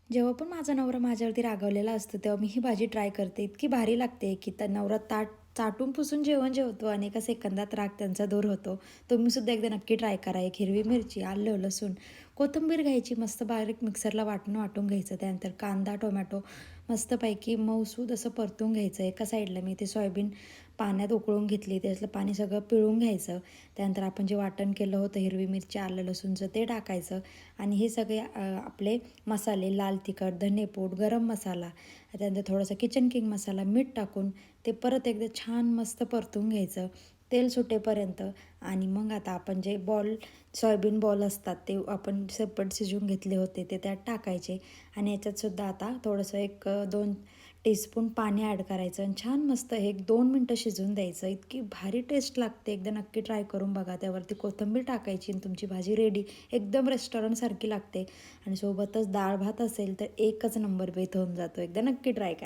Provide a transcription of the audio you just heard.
जेव्हा पण माझा नवरा माझ्यावरती रागावलेला असतो, तेव्हा मी ही भाजी ट्राय करते. इतकी भारी लागते, की त्या नवरा चाटून पुसून जेवण जेवतो आणि एका सेकंदात राग त्यांचा दूर होतो. तुम्हीसुद्धा एकदा नक्की ट्राय करा. एक हिरवी मिरची, आलं, लसूण, कोथिंबीर घ्यायची, मस्त बारीक मिक्सरला वाटून घ्यायचं. त्यानंतर कांदा, टोमॅटो मस्तपैकी मऊसूद असं परतून घ्यायचं. एका साईडला मी ते सोयाबीन पाण्यात उकळून घेतली, त्यातलं पाणी सगळं पिळून घ्यायचं. त्यानंतर आपण जे वाटण केलं होतं हिरवी मिरची, आलं, लसूणचं ते टाकायचं आणि हे सगळे आपले मसाले लाल तिखट, धनेपूड, गरम मसाला, त्यानंतर थोडासा किचन किंग मसाला, मीठ टाकून ते परत एकदा छान मस्त परतून घ्यायचं तेल सुटेपर्यंत. आणि मग आता आपण जे सोयाबीन बॉल असतात ते आपण सेपरेट शिजवून घेतले होते ते त्यात टाकायचे. आणि याच्यातसुद्धा आता थोडंसं 2 टीस्पून पाणी ॲड करायचं आणि छान मस्त हे 1-2 मिनटं शिजवून द्यायचं. इतकी भारी टेस्ट लागते, एकदा नक्की ट्राय करून बघा. त्यावरती कोथिंबीर टाकायची आणि तुमची भाजी रेडी. एकदम रेस्टॉरंटसारखी लागते आणि सोबतच डाळ भात असेल तर एकच नंबर बेत होऊन जातो. एकदा नक्की ट्राय करा.